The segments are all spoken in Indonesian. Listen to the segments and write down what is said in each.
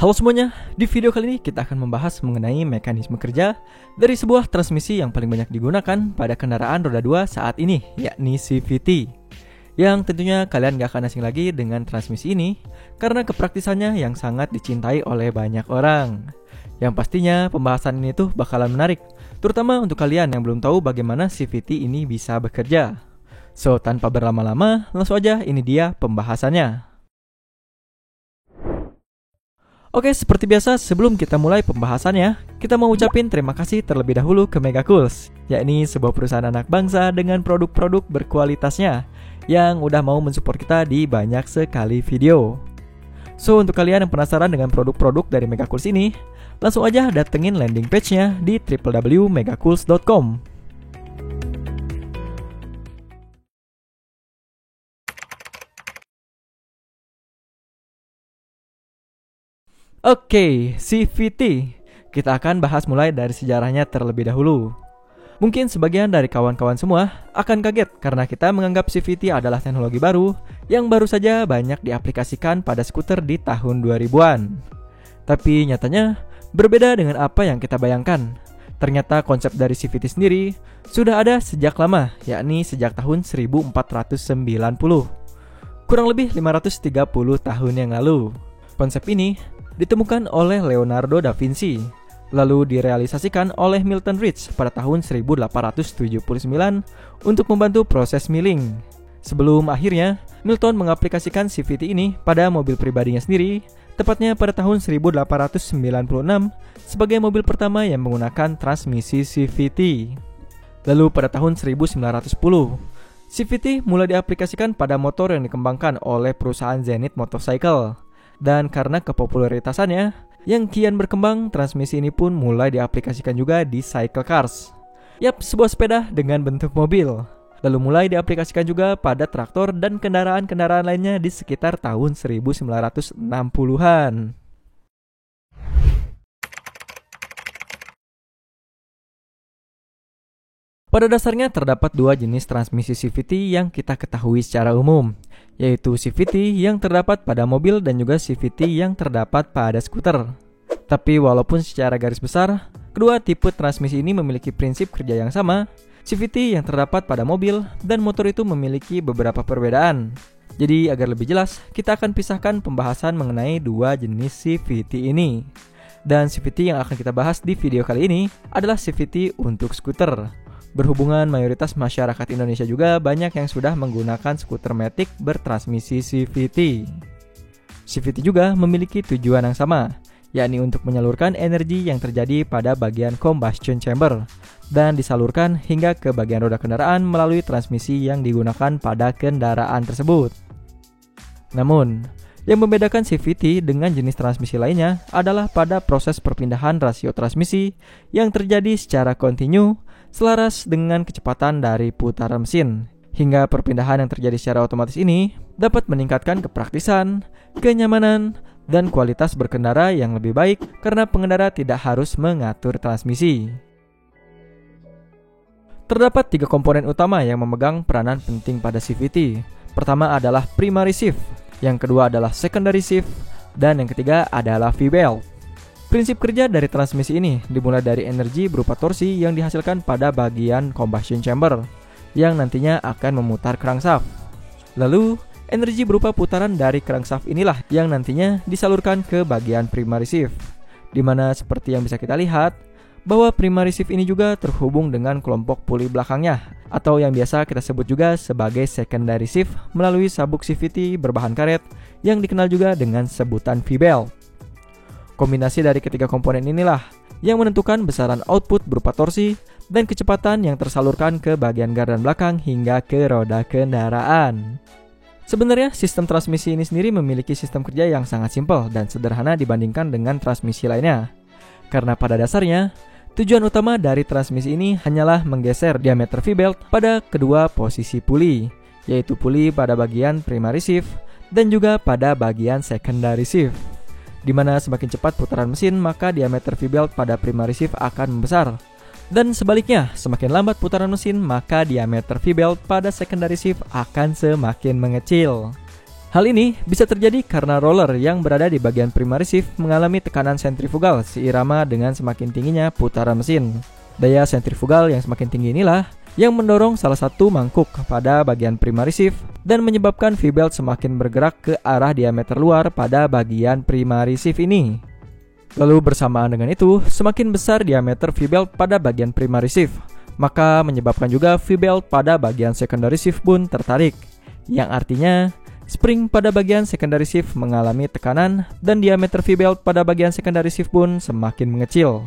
Halo semuanya, di video kali ini kita akan membahas mengenai mekanisme kerja dari sebuah transmisi yang paling banyak digunakan pada kendaraan roda 2 saat ini, yakni CVT. Yang tentunya kalian gak akan asing lagi dengan transmisi ini karena kepraktisannya yang sangat dicintai oleh banyak orang. Yang pastinya pembahasan ini tuh bakalan menarik, terutama untuk kalian yang belum tahu bagaimana CVT ini bisa bekerja. So, tanpa berlama-lama, langsung aja ini dia pembahasannya. Oke, seperti biasa sebelum kita mulai pembahasannya, kita mau ucapin terima kasih terlebih dahulu ke Megacools, yakni sebuah perusahaan anak bangsa dengan produk-produk berkualitasnya yang udah mau mensupport kita di banyak sekali video. So, untuk kalian yang penasaran dengan produk-produk dari Megacools ini, langsung aja datengin landing page-nya di www.megacools.com. Oke, CVT. Kita akan bahas mulai dari sejarahnya terlebih dahulu. Mungkin sebagian dari kawan-kawan semua akan kaget karena kita menganggap CVT adalah teknologi baru yang baru saja banyak diaplikasikan pada skuter di tahun 2000-an. Tapi nyatanya berbeda dengan apa yang kita bayangkan. Ternyata konsep dari CVT sendiri sudah ada sejak lama, yakni sejak tahun 1490. Kurang lebih 530 tahun yang lalu. Konsep ini ditemukan oleh Leonardo da Vinci, lalu direalisasikan oleh Milton Rich pada tahun 1879 untuk membantu proses milling. Sebelum akhirnya Milton mengaplikasikan CVT ini pada mobil pribadinya sendiri, tepatnya pada tahun 1896 sebagai mobil pertama yang menggunakan transmisi CVT. Lalu pada tahun 1910, CVT mulai diaplikasikan pada motor yang dikembangkan oleh perusahaan Zenith Motorcycle. Dan karena kepopularitasannya yang kian berkembang, transmisi ini pun mulai diaplikasikan juga di cycle cars. Yap, sebuah sepeda dengan bentuk mobil. Lalu mulai diaplikasikan juga pada traktor dan kendaraan-kendaraan lainnya di sekitar tahun 1960-an. Pada dasarnya terdapat dua jenis transmisi CVT yang kita ketahui secara umum, yaitu CVT yang terdapat pada mobil dan juga CVT yang terdapat pada skuter. Tapi walaupun secara garis besar, kedua tipe transmisi ini memiliki prinsip kerja yang sama, CVT yang terdapat pada mobil dan motor itu memiliki beberapa perbedaan. Jadi agar lebih jelas, kita akan pisahkan pembahasan mengenai dua jenis CVT ini. Dan CVT yang akan kita bahas di video kali ini adalah CVT untuk skuter. Berhubungan mayoritas masyarakat Indonesia juga banyak yang sudah menggunakan skuter matic bertransmisi CVT. CVT juga memiliki tujuan yang sama, yakni untuk menyalurkan energi yang terjadi pada bagian combustion chamber dan disalurkan hingga ke bagian roda kendaraan melalui transmisi yang digunakan pada kendaraan tersebut. Namun, yang membedakan CVT dengan jenis transmisi lainnya adalah pada proses perpindahan rasio transmisi yang terjadi secara kontinu selaras dengan kecepatan dari putaran mesin. Hingga perpindahan yang terjadi secara otomatis ini dapat meningkatkan kepraktisan, kenyamanan, dan kualitas berkendara yang lebih baik karena pengendara tidak harus mengatur transmisi. Terdapat tiga komponen utama yang memegang peranan penting pada CVT. Pertama adalah primary shift, yang kedua adalah secondary shift, dan yang ketiga adalah V-belt. Prinsip kerja dari transmisi ini dimulai dari energi berupa torsi yang dihasilkan pada bagian combustion chamber yang nantinya akan memutar crankshaft. Lalu, energi berupa putaran dari crankshaft inilah yang nantinya disalurkan ke bagian primary shift, di mana seperti yang bisa kita lihat bahwa primary shift ini juga terhubung dengan kelompok puli belakangnya atau yang biasa kita sebut juga sebagai secondary shift melalui sabuk CVT berbahan karet yang dikenal juga dengan sebutan V-belt. Kombinasi dari ketiga komponen inilah yang menentukan besaran output berupa torsi dan kecepatan yang tersalurkan ke bagian gardan belakang hingga ke roda kendaraan. Sebenarnya sistem transmisi ini sendiri memiliki sistem kerja yang sangat simpel dan sederhana dibandingkan dengan transmisi lainnya. Karena pada dasarnya, tujuan utama dari transmisi ini hanyalah menggeser diameter V-belt pada kedua posisi puli, yaitu puli pada bagian primary shift dan juga pada bagian secondary shift. Di mana semakin cepat putaran mesin, maka diameter V-belt pada primary shift akan membesar. Dan sebaliknya, semakin lambat putaran mesin, maka diameter V-belt pada secondary shift akan semakin mengecil. Hal ini bisa terjadi karena roller yang berada di bagian primary shift mengalami tekanan sentrifugal seirama dengan semakin tingginya putaran mesin. Daya sentrifugal yang semakin tinggi inilah yang mendorong salah satu mangkuk pada bagian primary shift dan menyebabkan V-belt semakin bergerak ke arah diameter luar pada bagian primary shift ini. Lalu bersamaan dengan itu, semakin besar diameter V-belt pada bagian primary shift, maka menyebabkan juga V-belt pada bagian secondary shift pun tertarik, yang artinya spring pada bagian secondary shift mengalami tekanan dan diameter V-belt pada bagian secondary shift pun semakin mengecil.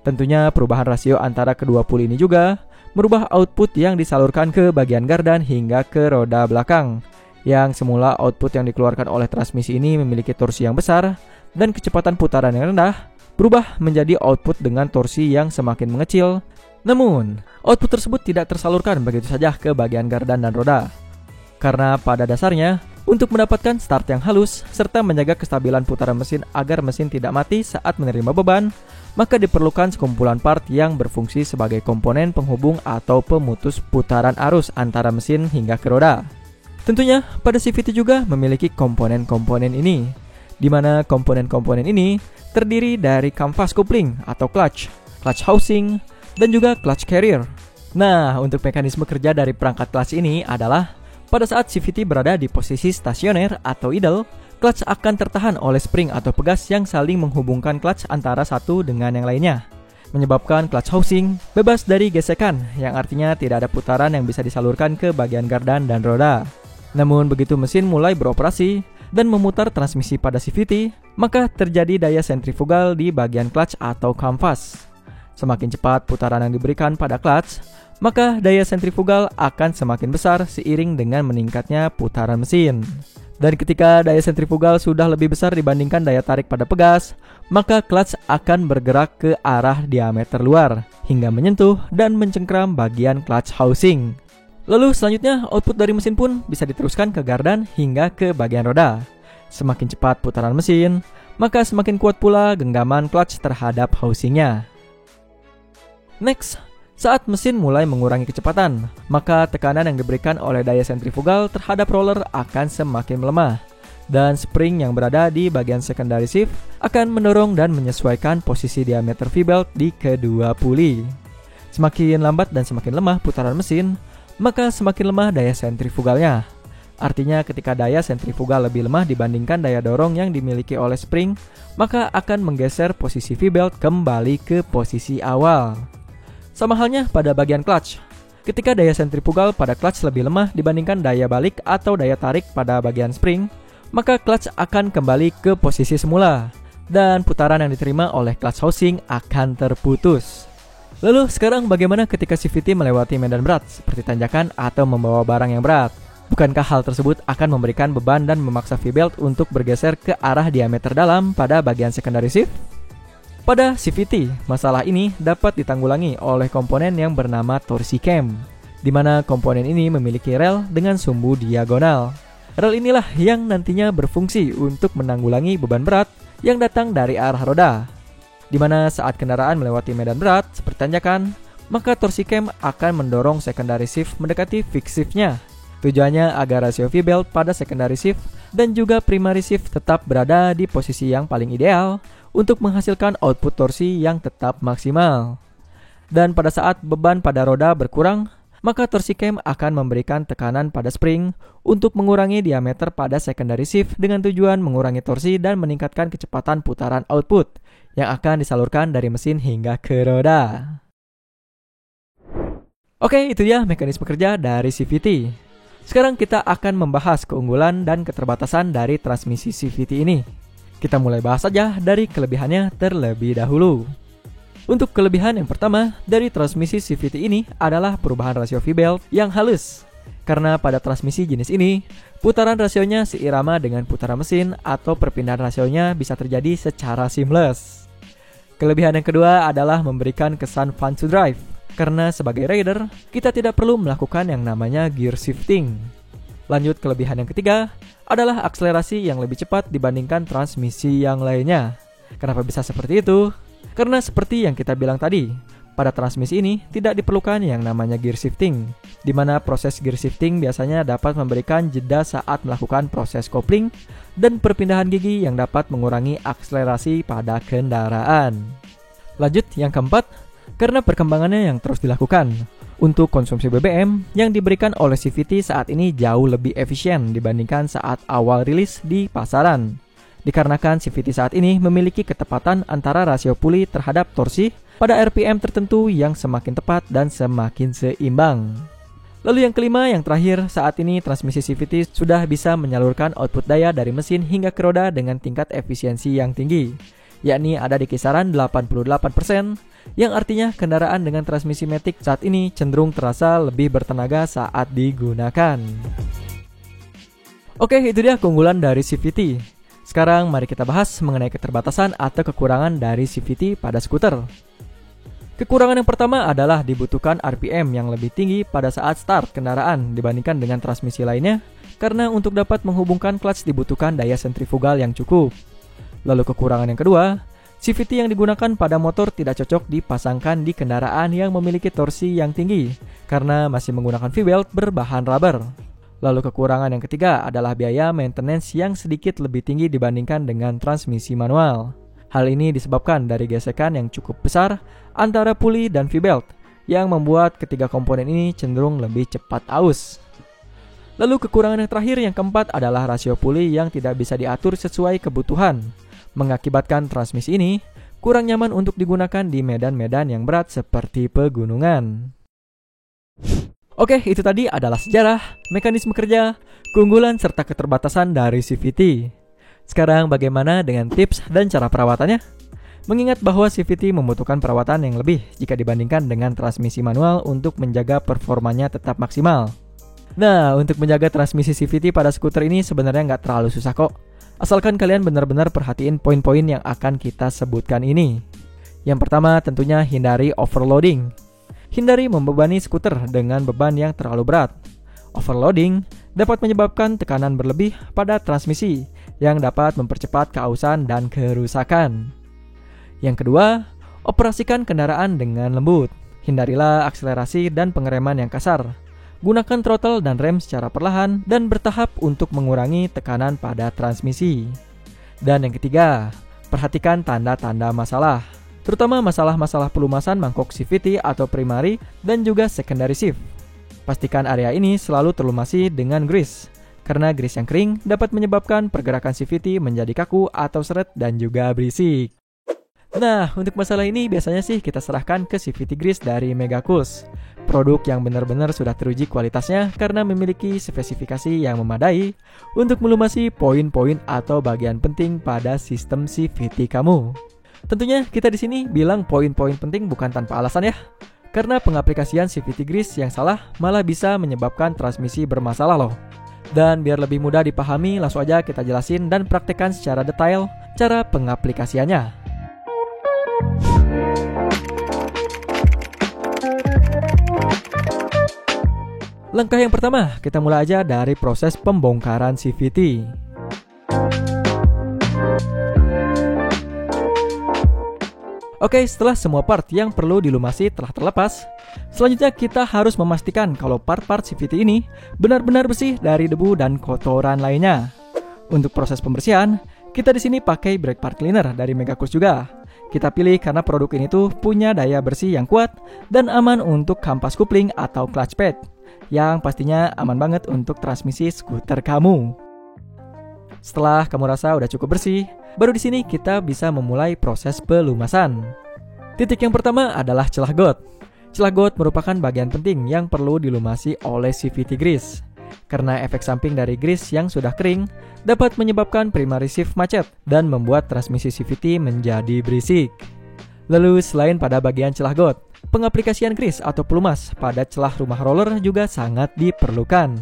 Tentunya perubahan rasio antara kedua puli ini juga merubah output yang disalurkan ke bagian gardan hingga ke roda belakang. Yang semula output yang dikeluarkan oleh transmisi ini memiliki torsi yang besar dan kecepatan putaran yang rendah, berubah menjadi output dengan torsi yang semakin mengecil. Namun, output tersebut tidak tersalurkan begitu saja ke bagian gardan dan roda. Karena pada dasarnya, untuk mendapatkan start yang halus serta menjaga kestabilan putaran mesin agar mesin tidak mati saat menerima beban, maka diperlukan sekumpulan part yang berfungsi sebagai komponen penghubung atau pemutus putaran arus antara mesin hingga ke roda. Tentunya, pada CVT juga memiliki komponen-komponen ini, di mana komponen-komponen ini terdiri dari kanvas coupling atau clutch housing, dan juga clutch carrier. Nah, untuk mekanisme kerja dari perangkat clutch ini adalah pada saat CVT berada di posisi stasioner atau idle, clutch akan tertahan oleh spring atau pegas yang saling menghubungkan clutch antara satu dengan yang lainnya, menyebabkan clutch housing bebas dari gesekan, yang artinya tidak ada putaran yang bisa disalurkan ke bagian gardan dan roda. Namun begitu mesin mulai beroperasi dan memutar transmisi pada CVT, maka terjadi daya sentrifugal di bagian clutch atau kanvas. Semakin cepat putaran yang diberikan pada clutch, maka daya sentrifugal akan semakin besar seiring dengan meningkatnya putaran mesin. Dan ketika daya sentrifugal sudah lebih besar dibandingkan daya tarik pada pegas, maka clutch akan bergerak ke arah diameter luar hingga menyentuh dan mencengkram bagian clutch housing. Lalu selanjutnya output dari mesin pun bisa diteruskan ke gardan hingga ke bagian roda. Semakin cepat putaran mesin, maka semakin kuat pula genggaman clutch terhadap housingnya. Next, saat mesin mulai mengurangi kecepatan, maka tekanan yang diberikan oleh daya sentrifugal terhadap roller akan semakin melemah, dan spring yang berada di bagian secondary shift akan mendorong dan menyesuaikan posisi diameter V-belt di kedua puli. Semakin lambat dan semakin lemah putaran mesin, maka semakin lemah daya sentrifugalnya. Artinya ketika daya sentrifugal lebih lemah dibandingkan daya dorong yang dimiliki oleh spring, maka akan menggeser posisi V-belt kembali ke posisi awal. Sama halnya pada bagian clutch. Ketika daya sentrifugal pada clutch lebih lemah dibandingkan daya balik atau daya tarik pada bagian spring, maka clutch akan kembali ke posisi semula dan putaran yang diterima oleh clutch housing akan terputus. Lalu sekarang bagaimana ketika CVT melewati medan berat seperti tanjakan atau membawa barang yang berat? Bukankah hal tersebut akan memberikan beban dan memaksa V-belt untuk bergeser ke arah diameter dalam pada bagian secondary shift? Pada CVT, masalah ini dapat ditanggulangi oleh komponen yang bernama torsi cam, di mana komponen ini memiliki rel dengan sumbu diagonal. Rel inilah yang nantinya berfungsi untuk menanggulangi beban berat yang datang dari arah roda, di mana saat kendaraan melewati medan berat seperti tanjakan, maka torsi cam akan mendorong secondary shift mendekati fixed shift-nya. Tujuannya agar rasio V-belt pada secondary shift dan juga primary shift tetap berada di posisi yang paling ideal untuk menghasilkan output torsi yang tetap maksimal. Dan pada saat beban pada roda berkurang, maka torsi cam akan memberikan tekanan pada spring untuk mengurangi diameter pada secondary shift dengan tujuan mengurangi torsi dan meningkatkan kecepatan putaran output yang akan disalurkan dari mesin hingga ke roda. Oke, itu ya mekanisme kerja dari CVT. Sekarang kita akan membahas keunggulan dan keterbatasan dari transmisi CVT ini. Kita mulai bahas saja dari kelebihannya terlebih dahulu. Untuk kelebihan yang pertama dari transmisi CVT ini adalah perubahan rasio V-belt yang halus. Karena pada transmisi jenis ini, putaran rasionya seirama dengan putaran mesin atau perpindahan rasionya bisa terjadi secara seamless. Kelebihan yang kedua adalah memberikan kesan fun to drive. Karena sebagai rider, kita tidak perlu melakukan yang namanya gear shifting. Lanjut, kelebihan yang ketiga adalah akselerasi yang lebih cepat dibandingkan transmisi yang lainnya. Kenapa bisa seperti itu? Karena seperti yang kita bilang tadi, pada transmisi ini tidak diperlukan yang namanya gear shifting. di mana proses gear shifting biasanya dapat memberikan jeda saat melakukan proses kopling dan perpindahan gigi yang dapat mengurangi akselerasi pada kendaraan. Lanjut yang keempat, karena perkembangannya yang terus dilakukan. Untuk konsumsi BBM yang diberikan oleh CVT saat ini jauh lebih efisien dibandingkan saat awal rilis di pasaran. Dikarenakan CVT saat ini memiliki ketepatan antara rasio puli terhadap torsi pada RPM tertentu yang semakin tepat dan semakin seimbang. Lalu yang kelima, yang terakhir, saat ini transmisi CVT sudah bisa menyalurkan output daya dari mesin hingga ke roda dengan tingkat efisiensi yang tinggi, yakni ada di kisaran 88%, yang artinya kendaraan dengan transmisi matic saat ini cenderung terasa lebih bertenaga saat digunakan. Oke, itu dia keunggulan dari CVT. Sekarang mari kita bahas mengenai keterbatasan atau kekurangan dari CVT pada skuter. Kekurangan yang pertama adalah dibutuhkan RPM yang lebih tinggi pada saat start kendaraan dibandingkan dengan transmisi lainnya, karena untuk dapat menghubungkan clutch dibutuhkan daya sentrifugal yang cukup. Lalu kekurangan yang kedua, CVT yang digunakan pada motor tidak cocok dipasangkan di kendaraan yang memiliki torsi yang tinggi, karena masih menggunakan V-belt berbahan rubber. Lalu kekurangan yang ketiga adalah biaya maintenance yang sedikit lebih tinggi dibandingkan dengan transmisi manual. Hal ini disebabkan dari gesekan yang cukup besar antara puli dan V-belt, yang membuat ketiga komponen ini cenderung lebih cepat aus. Lalu kekurangan yang terakhir yang keempat adalah rasio puli yang tidak bisa diatur sesuai kebutuhan, mengakibatkan transmisi ini kurang nyaman untuk digunakan di medan-medan yang berat seperti pegunungan. Oke, itu tadi adalah sejarah, mekanisme kerja, keunggulan serta keterbatasan dari CVT. Sekarang bagaimana dengan tips dan cara perawatannya? Mengingat bahwa CVT membutuhkan perawatan yang lebih jika dibandingkan dengan transmisi manual untuk menjaga performanya tetap maksimal. Nah, untuk menjaga transmisi CVT pada skuter ini sebenarnya nggak terlalu susah kok. Asalkan kalian benar-benar perhatiin poin-poin yang akan kita sebutkan ini. Yang pertama tentunya hindari overloading. Hindari membebani skuter dengan beban yang terlalu berat. Overloading dapat menyebabkan tekanan berlebih pada transmisi yang dapat mempercepat keausan dan kerusakan. Yang kedua, operasikan kendaraan dengan lembut. Hindarilah akselerasi dan pengereman yang kasar. Gunakan throttle dan rem secara perlahan dan bertahap untuk mengurangi tekanan pada transmisi. Dan yang ketiga, perhatikan tanda-tanda masalah, terutama masalah-masalah pelumasan mangkok CVT atau primary dan juga secondary shift. Pastikan area ini selalu terlumasi dengan grease, karena grease yang kering dapat menyebabkan pergerakan CVT menjadi kaku atau seret dan juga berisik. Nah, untuk masalah ini biasanya sih kita serahkan ke CVT Grease dari Megacoolz. Produk yang benar-benar sudah teruji kualitasnya karena memiliki spesifikasi yang memadai untuk melumasi poin-poin atau bagian penting pada sistem CVT kamu. Tentunya kita di sini bilang poin-poin penting bukan tanpa alasan ya. Karena pengaplikasian CVT Grease yang salah malah bisa menyebabkan transmisi bermasalah loh. Dan biar lebih mudah dipahami, langsung aja kita jelasin dan praktekkan secara detail cara pengaplikasiannya. Langkah yang pertama, kita mulai aja dari proses pembongkaran CVT. Oke, setelah semua part yang perlu dilumasi telah terlepas, selanjutnya kita harus memastikan kalau part-part CVT ini benar-benar bersih dari debu dan kotoran lainnya. Untuk proses pembersihan, kita di sini pakai brake part cleaner dari Megacoolz juga. Kita pilih karena produk ini tuh punya daya bersih yang kuat dan aman untuk kampas kupling atau clutch pad, yang pastinya aman banget untuk transmisi skuter kamu. Setelah kamu rasa udah cukup bersih, baru di sini kita bisa memulai proses pelumasan. Titik yang pertama adalah celah got. Celah got merupakan bagian penting yang perlu dilumasi oleh CVT Grease. Karena efek samping dari grease yang sudah kering dapat menyebabkan primary shift macet dan membuat transmisi CVT menjadi berisik. Lalu selain pada bagian celah got, pengaplikasian grease atau pelumas pada celah rumah roller juga sangat diperlukan.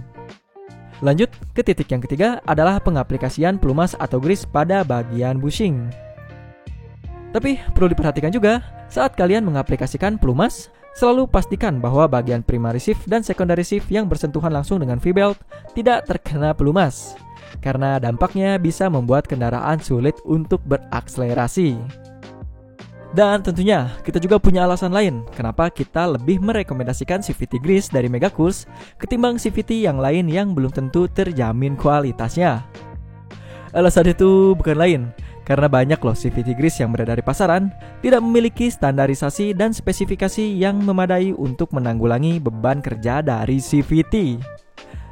Lanjut ke titik yang ketiga adalah pengaplikasian pelumas atau grease pada bagian bushing. Tapi perlu diperhatikan juga, saat kalian mengaplikasikan pelumas, selalu pastikan bahwa bagian primary shift dan secondary shift yang bersentuhan langsung dengan V-belt tidak terkena pelumas, karena dampaknya bisa membuat kendaraan sulit untuk berakselerasi. Dan tentunya kita juga punya alasan lain kenapa kita lebih merekomendasikan CVT Grease dari Megacoolz ketimbang CVT yang lain yang belum tentu terjamin kualitasnya. Alasan itu bukan lain karena banyak loh CVT Grease yang beredar di pasaran tidak memiliki standarisasi dan spesifikasi yang memadai untuk menanggulangi beban kerja dari CVT.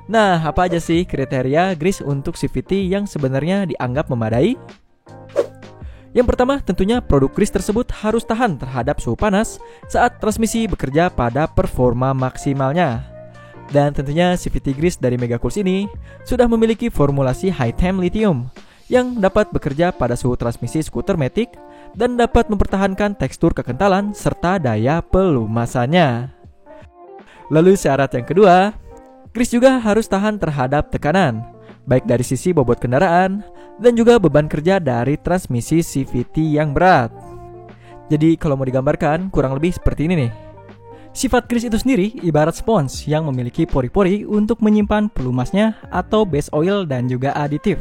Nah, apa aja sih kriteria grease untuk CVT yang sebenarnya dianggap memadai? Yang pertama, tentunya produk grease tersebut harus tahan terhadap suhu panas saat transmisi bekerja pada performa maksimalnya. Dan tentunya CVT grease dari Megacoolz ini sudah memiliki formulasi high temp lithium yang dapat bekerja pada suhu transmisi skuter matic dan dapat mempertahankan tekstur kekentalan serta daya pelumasannya. Lalu syarat yang kedua, grease juga harus tahan terhadap tekanan, baik dari sisi bobot kendaraan dan juga beban kerja dari transmisi CVT yang berat. Jadi kalau mau digambarkan kurang lebih seperti ini nih. Sifat grease itu sendiri ibarat spons yang memiliki pori-pori untuk menyimpan pelumasnya atau base oil dan juga aditif.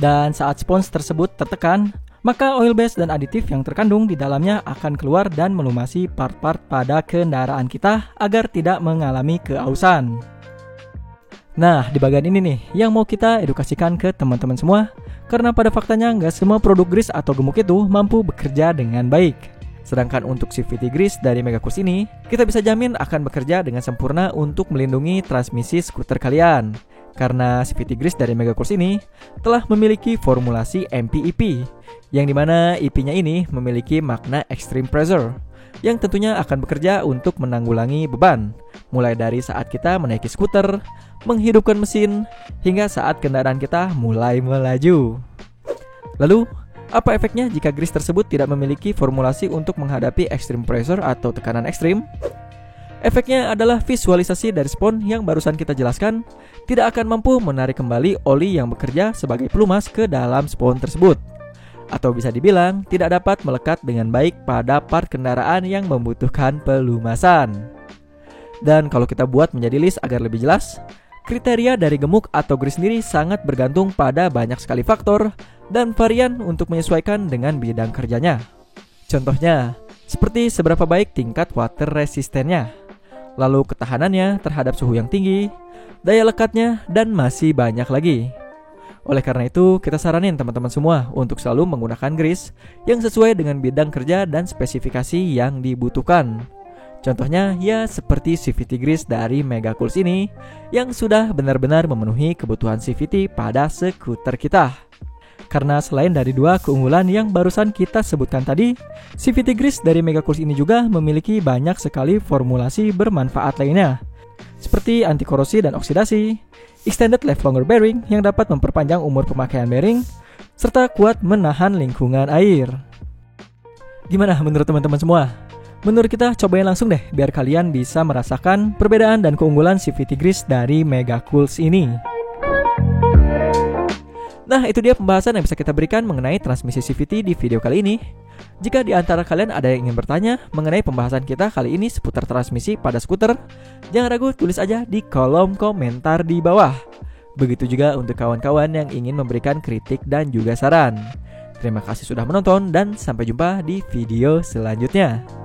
Dan saat spons tersebut tertekan, maka oil base dan aditif yang terkandung di dalamnya akan keluar dan melumasi part-part pada kendaraan kita agar tidak mengalami keausan. Nah, di bagian ini nih yang mau kita edukasikan ke teman-teman semua, karena pada faktanya nggak semua produk grease atau gemuk itu mampu bekerja dengan baik. Sedangkan untuk CVT grease dari Megacoolz ini, kita bisa jamin akan bekerja dengan sempurna untuk melindungi transmisi skuter kalian. Karena CVT grease dari Megacoolz ini telah memiliki formulasi MPEP, yang dimana EP-nya ini memiliki makna extreme pressure, yang tentunya akan bekerja untuk menanggulangi beban, mulai dari saat kita menaiki skuter, menghidupkan mesin, hingga saat kendaraan kita mulai melaju. Lalu, apa efeknya jika grease tersebut tidak memiliki formulasi untuk menghadapi extreme pressure atau tekanan ekstrim? Efeknya adalah visualisasi dari spon yang barusan kita jelaskan tidak akan mampu menarik kembali oli yang bekerja sebagai pelumas ke dalam spon tersebut. Atau bisa dibilang tidak dapat melekat dengan baik pada part kendaraan yang membutuhkan pelumasan. Dan kalau kita buat menjadi list agar lebih jelas, kriteria dari gemuk atau grease sendiri sangat bergantung pada banyak sekali faktor dan varian untuk menyesuaikan dengan bidang kerjanya. Contohnya, seperti seberapa baik tingkat water resistennya, lalu ketahanannya terhadap suhu yang tinggi, daya lekatnya, dan masih banyak lagi. Oleh karena itu, kita saranin teman-teman semua untuk selalu menggunakan grease yang sesuai dengan bidang kerja dan spesifikasi yang dibutuhkan. Contohnya ya seperti CVT grease dari Megacoolz ini yang sudah benar-benar memenuhi kebutuhan CVT pada skuter kita. Karena selain dari dua keunggulan yang barusan kita sebutkan tadi, CVT grease dari Megacoolz ini juga memiliki banyak sekali formulasi bermanfaat lainnya, seperti anti korosi dan oksidasi, extended life longer bearing yang dapat memperpanjang umur pemakaian bearing, serta kuat menahan lingkungan air. Gimana menurut teman-teman semua? Menurut kita cobain langsung deh biar kalian bisa merasakan perbedaan dan keunggulan CVT grease dari Megacoolz ini. Nah, itu dia pembahasan yang bisa kita berikan mengenai transmisi CVT di video kali ini. Jika di antara kalian ada yang ingin bertanya mengenai pembahasan kita kali ini seputar transmisi pada skuter, jangan ragu tulis aja di kolom komentar di bawah. Begitu juga untuk kawan-kawan yang ingin memberikan kritik dan juga saran. Terima kasih sudah menonton dan sampai jumpa di video selanjutnya.